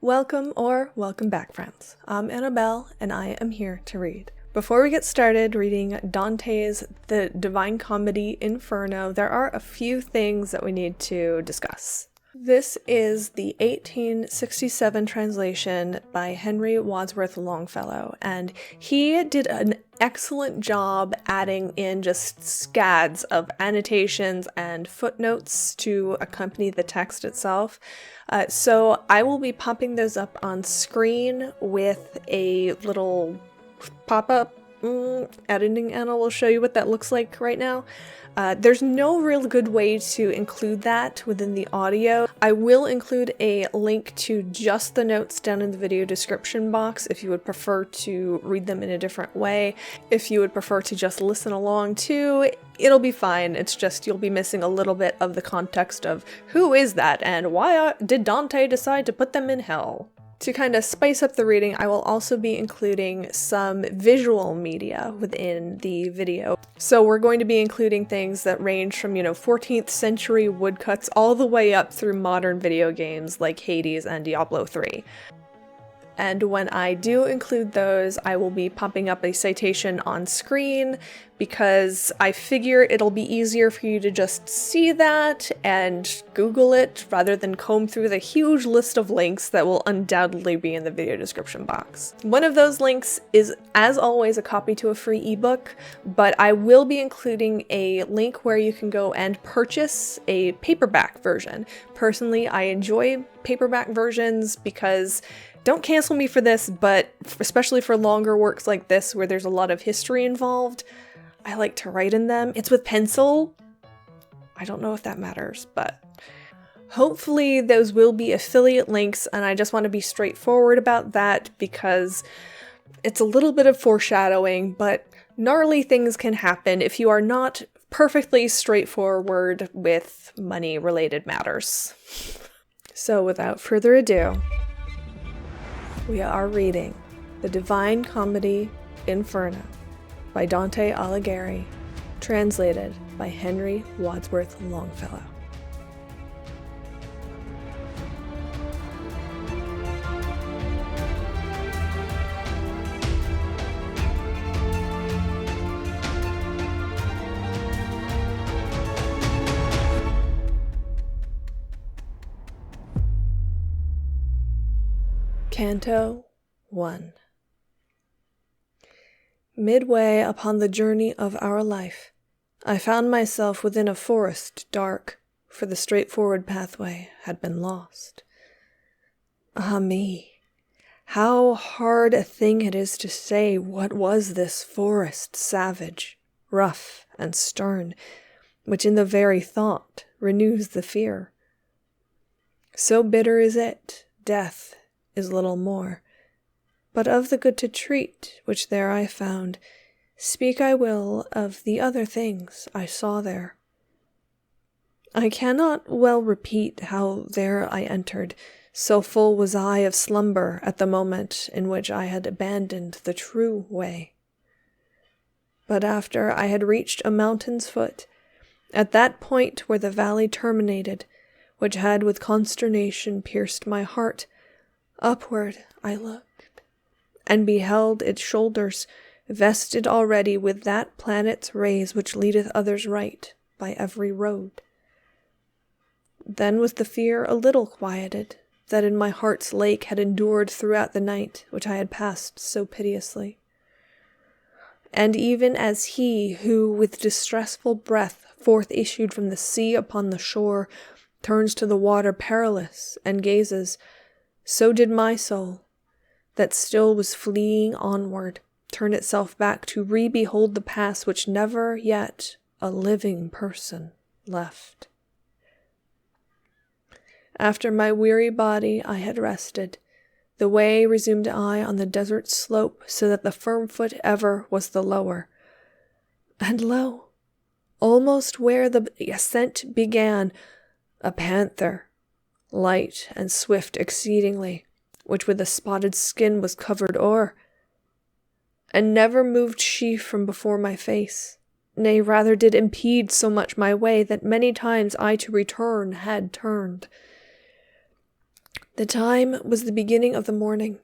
Welcome or welcome back, friends. I'm Annabelle, and I am here to read. Before we get started reading Dante's The Divine Comedy Inferno, there are a few things that we need to discuss. This is the 1867 translation by Henry Wadsworth Longfellow, and he did an excellent job adding in just scads of annotations and footnotes to accompany the text itself. So I will be popping those up on screen with a little pop-up. Editing Anna will show you what that looks like right now. There's no real good way to include that within the audio. I will include a link to just the notes down in the video description box if you would prefer to read them in a different way. If you would prefer to just listen along too, it'll be fine. It's just you'll be missing a little bit of the context of who is that and why did Dante decide to put them in hell? To kind of spice up the reading, I will also be including some visual media within the video. So we're going to be including things that range from, 14th century woodcuts all the way up through modern video games like Hades and Diablo 3. And when I do include those, I will be popping up a citation on screen because I figure it'll be easier for you to just see that and Google it rather than comb through the huge list of links that will undoubtedly be in the video description box. One of those links is, as always, a copy to a free ebook, but I will be including a link where you can go and purchase a paperback version. Personally, I enjoy paperback versions because don't cancel me for this, but especially for longer works like this where there's a lot of history involved, I like to write in them. It's with pencil. I don't know if that matters, but hopefully those will be affiliate links, and I just want to be straightforward about that because it's a little bit of foreshadowing, but gnarly things can happen if you are not perfectly straightforward with money-related matters. So without further ado, we are reading The Divine Comedy Inferno by Dante Alighieri, translated by Henry Wadsworth Longfellow. Canto 1. Midway upon the journey of our life, I found myself within a forest dark, for the straightforward pathway had been lost. Ah me, how hard a thing it is to say what was this forest savage, rough, and stern, which in the very thought renews the fear. So bitter is it, death is little more, but of the good to treat, which there I found, speak I will of the other things I saw there. I cannot well repeat how there I entered, so full was I of slumber at the moment in which I had abandoned the true way. But after I had reached a mountain's foot, at that point where the valley terminated, which had with consternation pierced my heart, upward I looked, and beheld its shoulders vested already with that planet's rays which leadeth others right by every road. Then was the fear a little quieted, that in my heart's lake had endured throughout the night which I had passed so piteously. And even as he who with distressful breath forth issued from the sea upon the shore turns to the water perilous and gazes, so did my soul, that still was fleeing onward, turn itself back to re-behold the past which never yet a living person left. After my weary body I had rested, the way resumed I on the desert slope, so that the firm foot ever was the lower. And lo, almost where the ascent began, a panther, light and swift exceedingly, which with a spotted skin was covered o'er. And never moved she from before my face, nay, rather did impede so much my way that many times I to return had turned. The time was the beginning of the morning,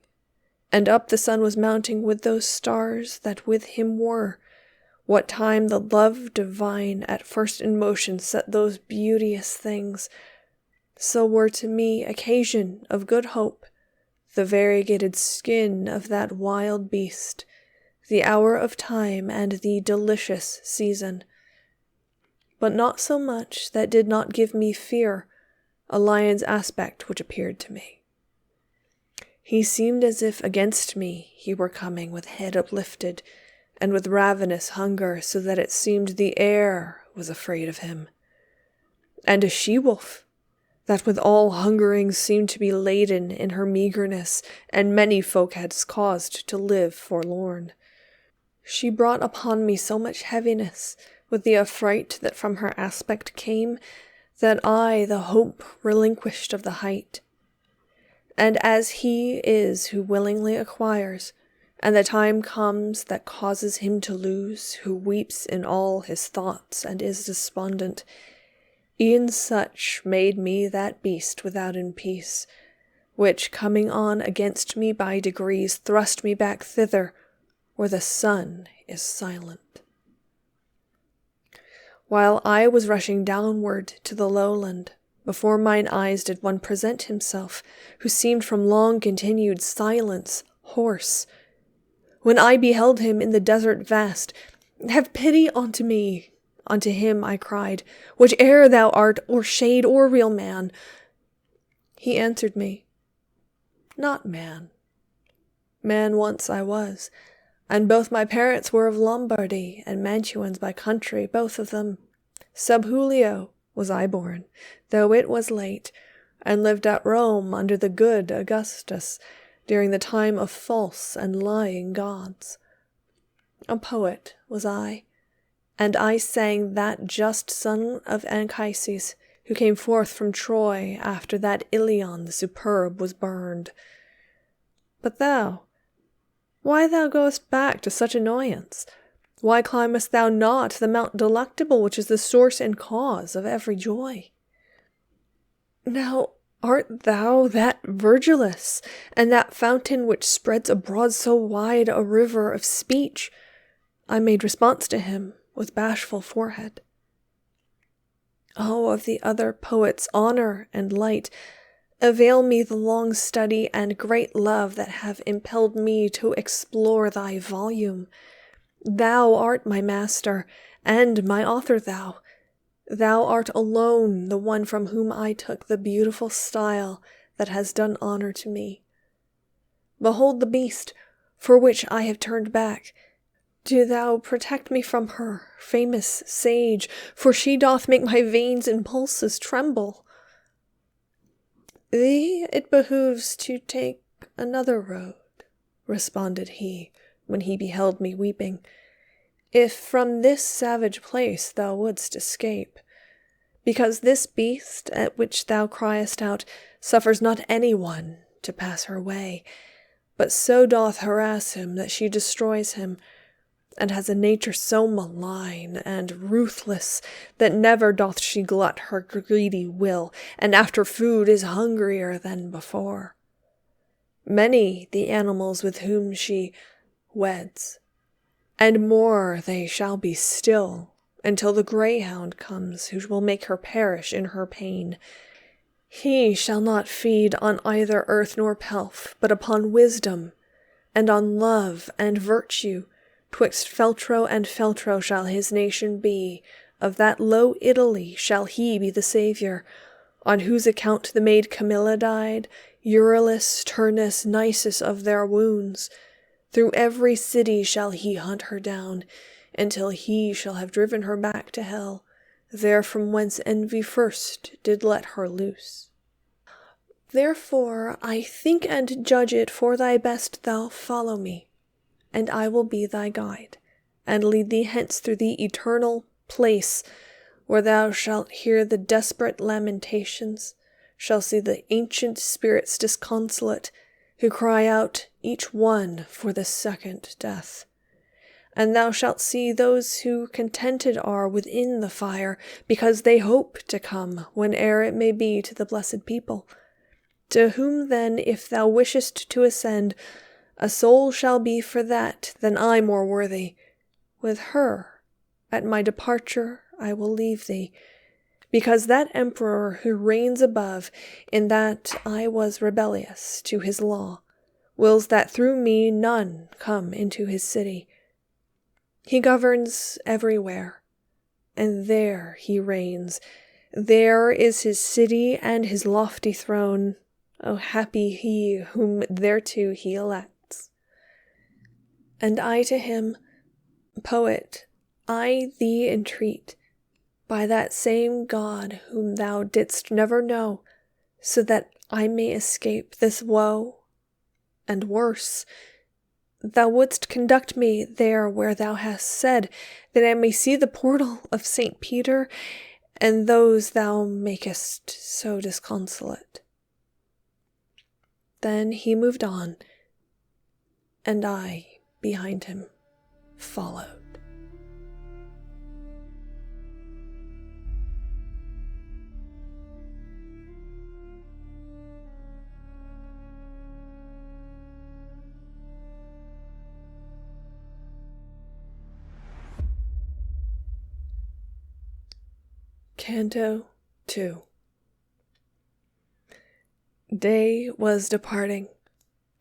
and up the sun was mounting with those stars that with him were. What time the love divine at first in motion set those beauteous things, so were to me occasion of good hope, the variegated skin of that wild beast, the hour of time and the delicious season. But not so much that did not give me fear, a lion's aspect which appeared to me. He seemed as if against me he were coming with head uplifted, and with ravenous hunger, so that it seemed the air was afraid of him. And a she-wolf, that with all hungerings seemed to be laden in her meagreness, and many folk had caused to live forlorn. She brought upon me so much heaviness, with the affright that from her aspect came, that I the hope relinquished of the height. And as he is who willingly acquires, and the time comes that causes him to lose, who weeps in all his thoughts and is despondent, e'en such made me that beast withouten peace, which coming on against me by degrees thrust me back thither, where the sun is silent. While I was rushing downward to the lowland, before mine eyes did one present himself, who seemed from long continued silence hoarse. When I beheld him in the desert vast, "Have pity unto me!" Unto him I cried, "Whiche'er thou art, or shade or real man." He answered me, "Not man. Man once I was, and both my parents were of Lombardy, and Mantuans by country, both of them. Sub Julio was I born, though it was late, and lived at Rome under the good Augustus, during the time of false and lying gods. A poet was I, and I sang that just son of Anchises, who came forth from Troy after that Ilion the superb was burned. But thou, why thou goest back to such annoyance? Why climbest thou not the Mount Delectable, which is the source and cause of every joy? Now art thou that Virgilus, and that fountain which spreads abroad so wide a river of speech?" I made response to him with bashful forehead. "Oh, of the other poets' honour and light, avail me the long study and great love that have impelled me to explore thy volume. Thou art my master, and my author thou. Thou art alone the one from whom I took the beautiful style that has done honour to me. Behold the beast, for which I have turned back. Do thou protect me from her, famous sage, for she doth make my veins and pulses tremble." "Thee it behooves to take another road," responded he, when he beheld me weeping, "if from this savage place thou wouldst escape. Because this beast, at which thou criest out, suffers not any one to pass her way, but so doth harass him that she destroys him, and has a nature so malign and ruthless that never doth she glut her greedy will, and after food is hungrier than before. Many the animals with whom she weds, and more they shall be still, until the greyhound comes, who will make her perish in her pain. He shall not feed on either earth nor pelf, but upon wisdom, and on love and virtue. Twixt Feltro and Feltro shall his nation be, of that low Italy shall he be the saviour, on whose account the maid Camilla died, Euryalus, Turnus, Nisus of their wounds. Through every city shall he hunt her down, until he shall have driven her back to hell, there from whence envy first did let her loose. Therefore I think and judge it for thy best thou follow me, and I will be thy guide, and lead thee hence through the eternal place, where thou shalt hear the desperate lamentations, shall see the ancient spirits disconsolate, who cry out each one for the second death. And thou shalt see those who contented are within the fire, because they hope to come whene'er it may be to the blessed people. To whom then, if thou wishest to ascend, a soul shall be for that than I more worthy. With her, at my departure, I will leave thee, because that emperor who reigns above, in that I was rebellious to his law, wills that through me none come into his city. He governs everywhere, and there he reigns. There is his city and his lofty throne. O happy he whom thereto he elects. And I to him, Poet, I thee entreat, by that same God whom thou didst never know, so that I may escape this woe, and worse, thou wouldst conduct me there where thou hast said, that I may see the portal of St. Peter, and those thou makest so disconsolate. Then he moved on, and I, behind him, followed. Canto 2. Day was departing,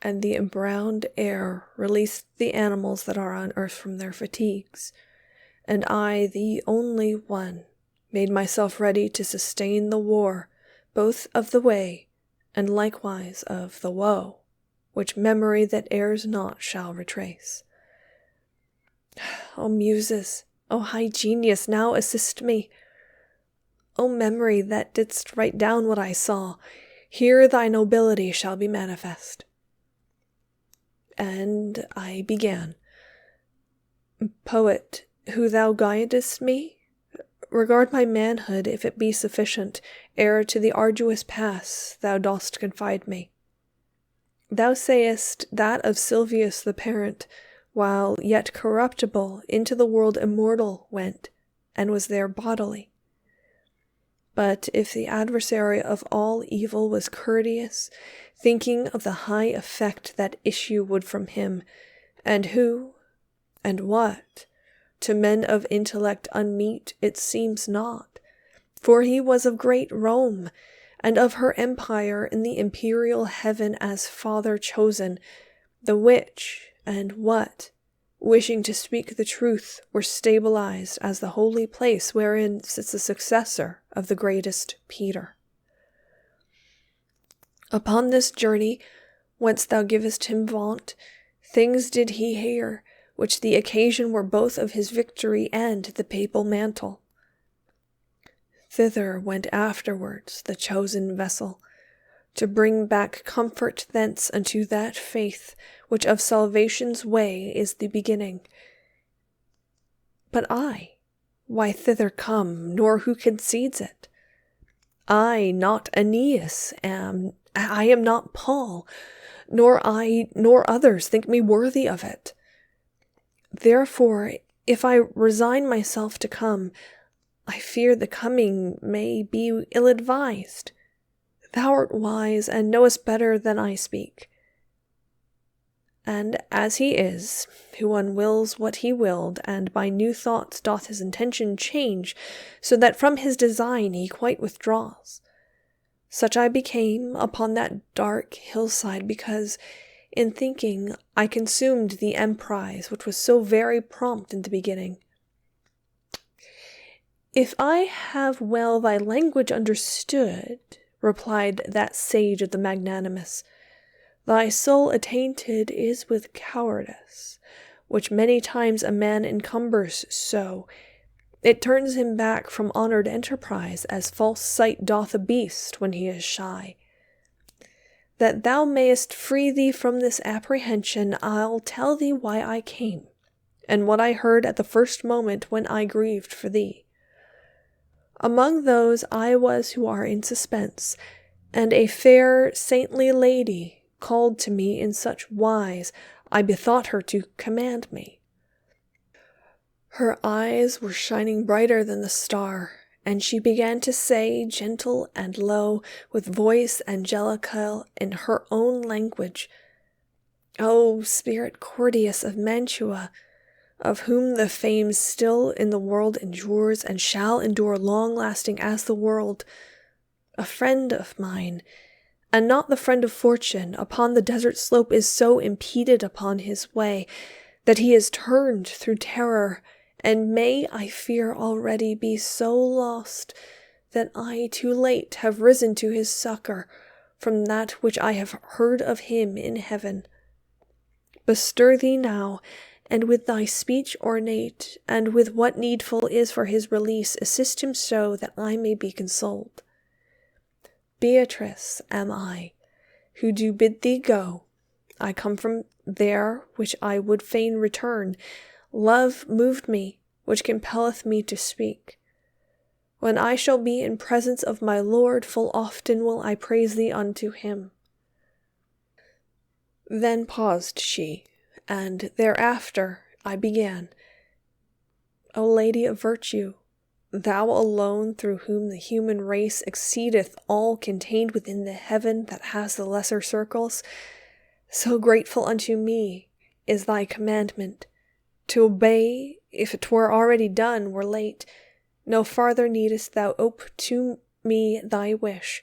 and the embrowned air released the animals that are on earth from their fatigues, and I, the only one, made myself ready to sustain the war, both of the way, and likewise of the woe, which memory that errs not shall retrace. O Muses, O high genius, now assist me! O memory that didst write down what I saw, here thy nobility shall be manifest. And I began. Poet, who thou guidest me, regard my manhood, if it be sufficient, ere to the arduous pass thou dost confide me. Thou sayest that of Silvius the parent, while yet corruptible, into the world immortal went, and was there bodily. But if the adversary of all evil was courteous, thinking of the high effect that issue would from him, and who, and what, to men of intellect unmeet it seems not, for he was of great Rome, and of her empire in the imperial heaven as father chosen, the which, and what, wishing to speak the truth, were stabilized as the holy place wherein sits the successor of the greatest Peter. Upon this journey, whence thou givest him vaunt, things did he hear, which the occasion were both of his victory and the papal mantle. Thither went afterwards the chosen vessel, to bring back comfort thence unto that faith which of salvation's way is the beginning. But I, why thither come, nor who concedes it? I, not Aeneas, I am not Paul, nor I, nor others think me worthy of it. Therefore, if I resign myself to come, I fear the coming may be ill-advised. Thou art wise, and knowest better than I speak. And as he is, who unwills what he willed, and by new thoughts doth his intention change, so that from his design he quite withdraws. Such I became upon that dark hillside, because, in thinking, I consumed the emprise which was so very prompt in the beginning. If I have well thy language understood, replied that sage of the magnanimous, thy soul attainted is with cowardice, which many times a man encumbers so, it turns him back from honored enterprise, as false sight doth a beast when he is shy. That thou mayest free thee from this apprehension, I'll tell thee why I came, and what I heard at the first moment when I grieved for thee. Among those I was who are in suspense, and a fair saintly lady called to me in such wise I bethought her to command me. Her eyes were shining brighter than the star, And she began to say, gentle and low, with voice angelical in her own language, O spirit courteous of Mantua, of whom the fame still in the world endures and shall endure long-lasting as the world, a friend of mine, and not the friend of fortune, upon the desert slope is so impeded upon his way that he is turned through terror, and may, I fear, already be so lost that I too late have risen to his succor from that which I have heard of him in heaven. Bestir thee now, and with thy speech ornate, and with what needful is for his release, assist him so that I may be consoled. Beatrice am I, who do bid thee go. I come from there which I would fain return. Love moved me, which compelleth me to speak. When I shall be in presence of my Lord, full often will I praise thee unto him. Then paused she, and thereafter I began. O Lady of Virtue, thou alone through whom the human race exceedeth all contained within the heaven that has the lesser circles, so grateful unto me is thy commandment. To obey, if 'twere already done, were late. No farther needest thou ope to me thy wish.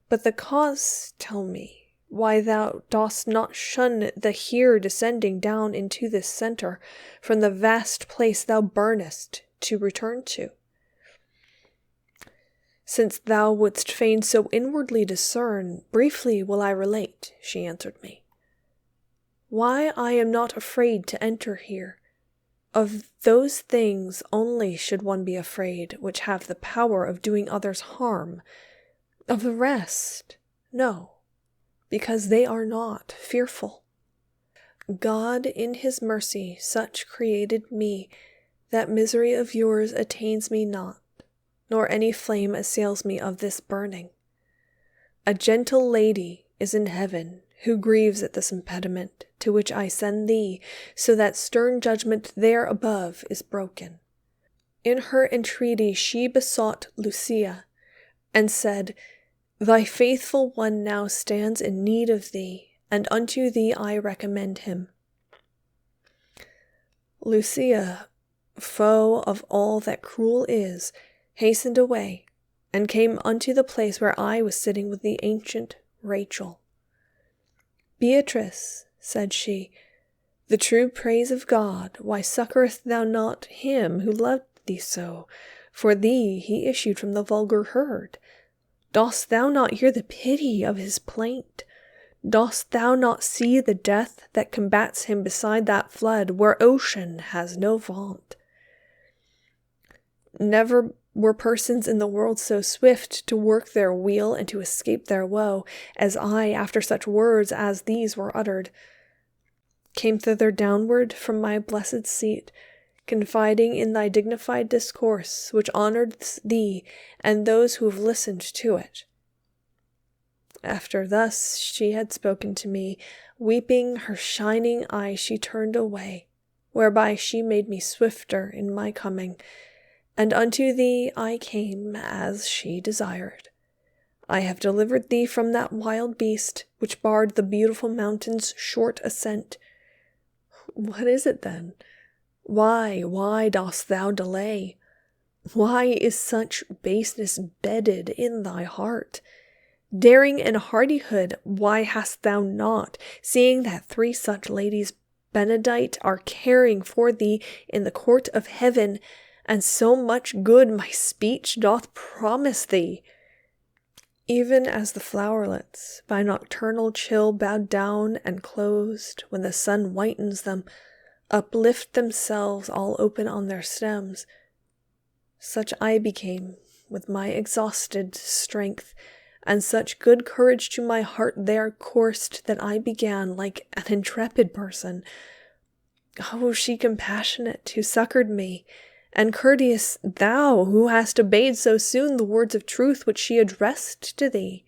But the cause, tell me, why thou dost not shun the here descending down into this centre, from the vast place thou burnest to return to. Since thou wouldst fain so inwardly discern, briefly will I relate, she answered me. Why I am not afraid to enter here. Of those things only should one be afraid which have the power of doing others harm. Of the rest, no, because they are not fearful. God in his mercy such created me, that misery of yours attains me not, nor any flame assails me of this burning. A gentle lady is in heaven, who grieves at this impediment, to which I send thee, so that stern judgment there above is broken. In her entreaty she besought Lucia, and said, Thy faithful one now stands in need of thee, and unto thee I recommend him. Lucia, foe of all that cruel is, hastened away, and came unto the place where I was sitting with the ancient Rachel. Beatrice, said she, the true praise of God, why succourest thou not him who loved thee so? For thee he issued from the vulgar herd. Dost thou not hear the pity of his plaint? Dost thou not see the death that combats him beside that flood, where ocean has no vaunt? Never were persons in the world so swift to work their weal and to escape their woe, as I, after such words as these were uttered, came thither downward from my blessed seat, confiding in thy dignified discourse, which honored thee and those who have listened to it. After thus she had spoken to me, weeping her shining eye she turned away, whereby she made me swifter in my coming, and unto thee I came as she desired. I have delivered thee from that wild beast, which barred the beautiful mountain's short ascent. What is it then? Why dost thou delay? Why is such baseness bedded in thy heart? Daring and hardihood, why hast thou not, seeing that 3 such ladies benedict are caring for thee in the court of heaven, and so much good my speech doth promise thee? Even as the flowerlets, by nocturnal chill bowed down and closed, when the sun whitens them, uplift themselves all open on their stems, such I became with my exhausted strength, and such good courage to my heart there coursed that I began like an intrepid person. Oh, she compassionate who succored me, and courteous thou who hast obeyed so soon the words of truth which she addressed to thee.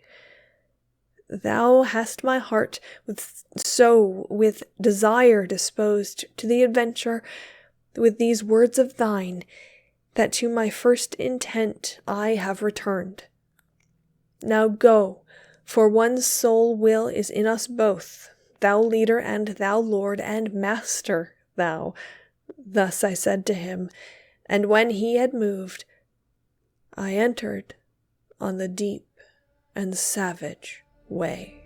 Thou hast my heart with desire disposed to the adventure with these words of thine, that to my first intent I have returned. Now go, for one sole will is in us both, thou leader and thou lord and master thou. Thus I said to him, and when he had moved, I entered on the deep and savage way.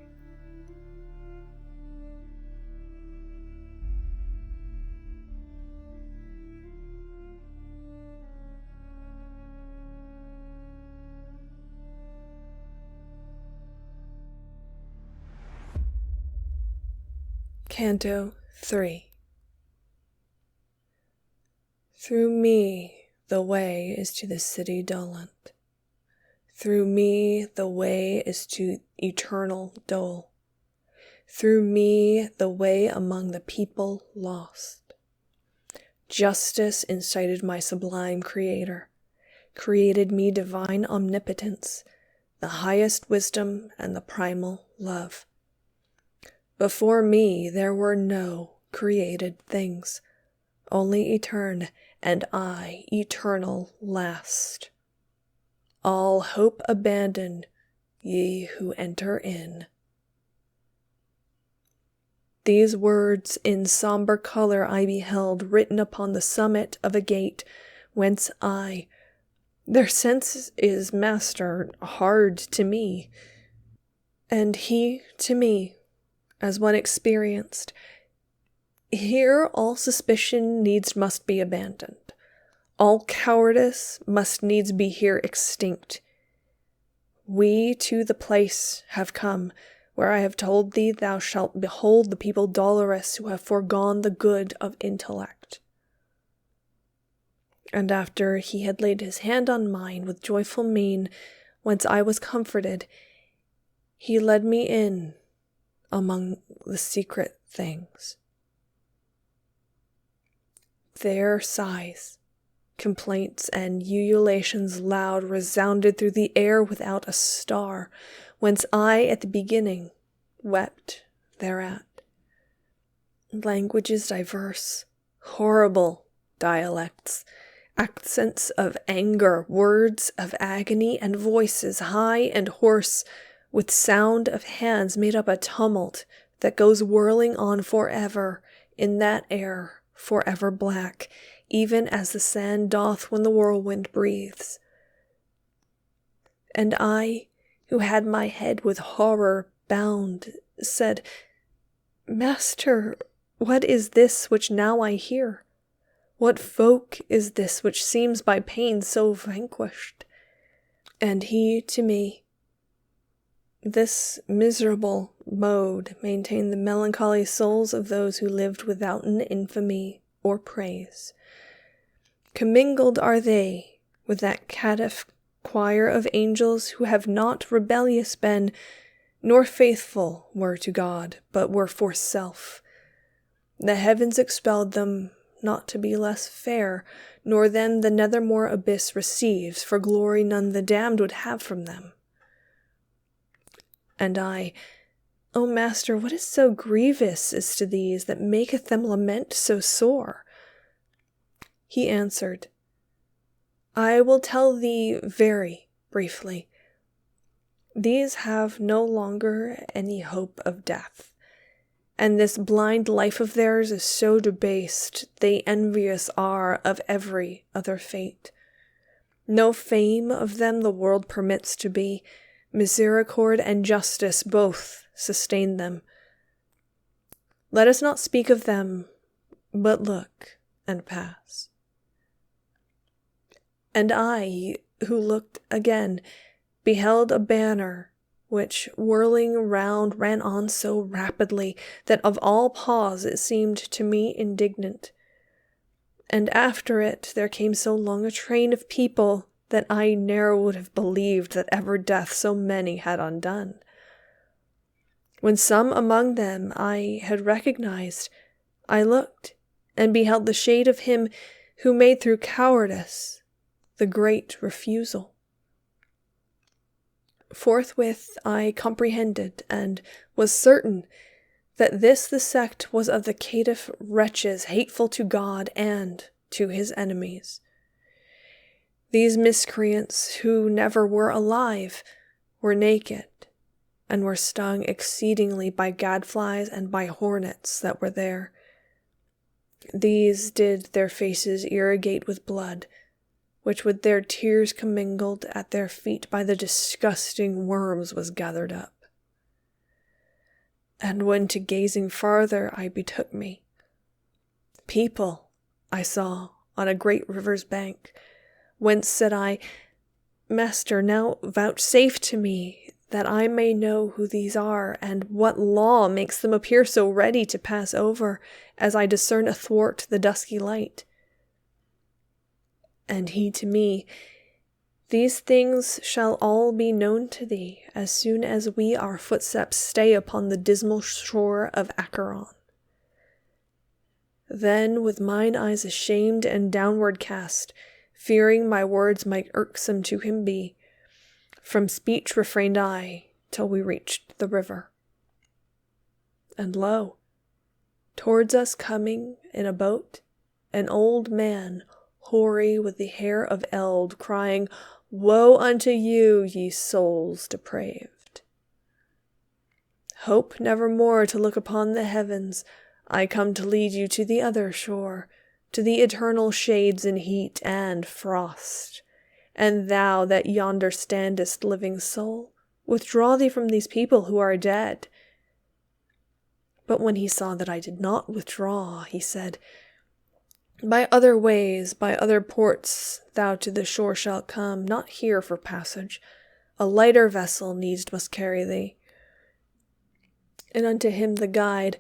Canto 3. Through me the way is to the city dolent. Through me the way is to eternal dole. Through me the way among the people lost. Justice incited my sublime Creator, created me divine omnipotence, the highest wisdom and the primal love. Before me there were no created things, only eterne, and I eternal last. All hope abandon, ye who enter in. These words in somber color I beheld written upon the summit of a gate, whence their sense is master, hard to me, and he to me, as one experienced. Here all suspicion needs must be abandoned. All cowardice must needs be here extinct. We to the place have come, where I have told thee thou shalt behold the people dolorous who have foregone the good of intellect. And after he had laid his hand on mine with joyful mien, whence I was comforted, he led me in among the secret things. There sighs, complaints, and ululations loud resounded through the air without a star, whence I at the beginning wept thereat. Languages diverse, horrible dialects, accents of anger, words of agony, and voices high and hoarse, with sound of hands made up a tumult that goes whirling on forever in that air forever black, even as the sand doth when the whirlwind breathes. And I, who had my head with horror bound, said, Master, what is this which now I hear? What folk is this which seems by pain so vanquished? And he to me, this miserable mode maintained the melancholy souls of those who lived withouten infamy or praise. Commingled are they with that caitiff choir of angels who have not rebellious been, nor faithful were to God, but were for self. The heavens expelled them, not to be less fair, nor then the nethermore abyss receives for glory none the damned would have from them. And I, O Master, what is so grievous as to these that maketh them lament so sore? He answered, I will tell thee very briefly. These have no longer any hope of death, and this blind life of theirs is so debased they envious are of every other fate. No fame of them the world permits to be, misericord and justice both sustain them. Let us not speak of them, but look and pass. And I, who looked again, beheld a banner which, whirling round, ran on so rapidly that of all pause it seemed to me indignant. And after it there came so long a train of people that I ne'er would have believed that ever death so many had undone. When some among them I had recognized, I looked, and beheld the shade of him who made through cowardice the great refusal. Forthwith I comprehended, and was certain that this the sect was of the caitiff wretches hateful to God and to his enemies. These miscreants, who never were alive, were naked, and were stung exceedingly by gadflies and by hornets that were there. These did their faces irrigate with blood, which with their tears commingled at their feet by the disgusting worms was gathered up. And when to gazing farther I betook me, people I saw on a great river's bank, whence said I, Master, now vouchsafe to me, that I may know who these are, and what law makes them appear so ready to pass over, as I discern athwart the dusky light. And he to me, These things shall all be known to thee, as soon as we our footsteps stay upon the dismal shore of Acheron. Then, with mine eyes ashamed and downward cast, fearing my words might irksome to him be, from speech refrained I, till we reached the river. And lo, towards us coming in a boat, an old man, hoary with the hair of eld, crying, Woe unto you, ye souls depraved! Hope never more to look upon the heavens. I come to lead you to the other shore, to the eternal shades in heat and frost. And thou that yonder standest, living soul, withdraw thee from these people who are dead. But when he saw that I did not withdraw, he said, By other ways, by other ports, thou to the shore shalt come, not here for passage. A lighter vessel needs must carry thee. And unto him the guide,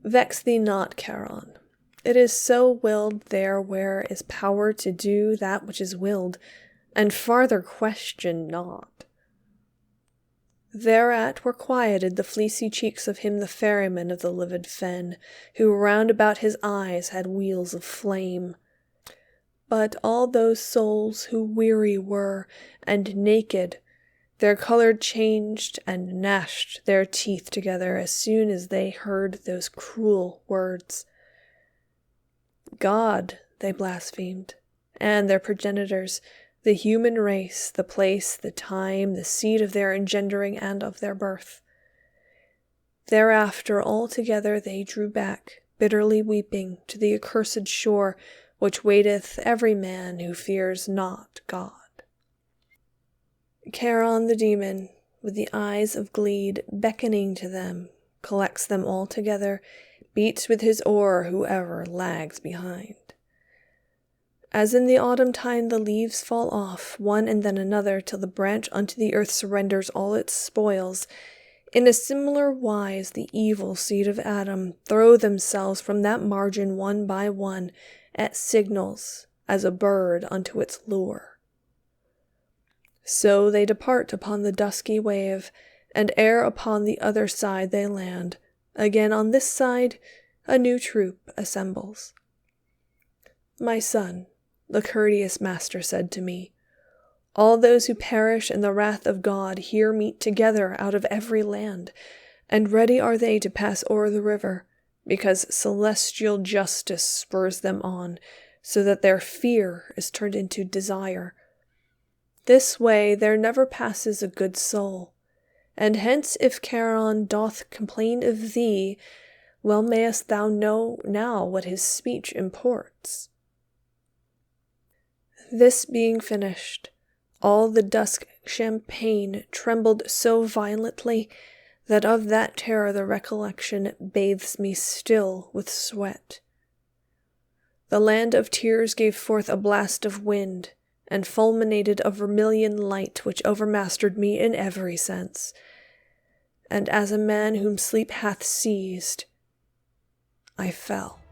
Vex thee not, Charon. It is so willed there where is power to do that which is willed, and farther question not. Thereat were quieted the fleecy cheeks of him the ferryman of the livid fen, who round about his eyes had wheels of flame. But all those souls who weary were, and naked, their colour changed and gnashed their teeth together as soon as they heard those cruel words. God, they blasphemed, and their progenitors, the human race, the place, the time, the seed of their engendering and of their birth. Thereafter all together they drew back, bitterly weeping, to the accursed shore, which waiteth every man who fears not God. Charon the demon, with the eyes of gleed beckoning to them, collects them all together, beats with his oar whoever lags behind. As in the autumn time the leaves fall off, one and then another, till the branch unto the earth surrenders all its spoils, in a similar wise the evil seed of Adam throw themselves from that margin one by one, at signals, as a bird unto its lure. So they depart upon the dusky wave, and ere upon the other side they land, again on this side a new troop assembles. My son, the courteous master said to me, all those who perish in the wrath of God here meet together out of every land, and ready are they to pass o'er the river, because celestial justice spurs them on, so that their fear is turned into desire. This way there never passes a good soul, and hence if Charon doth complain of thee, well mayest thou know now what his speech imports. This being finished, all the dusk champagne trembled so violently that of that terror the recollection bathes me still with sweat. The land of tears gave forth a blast of wind, and fulminated a vermilion light which overmastered me in every sense, and as a man whom sleep hath seized, I fell.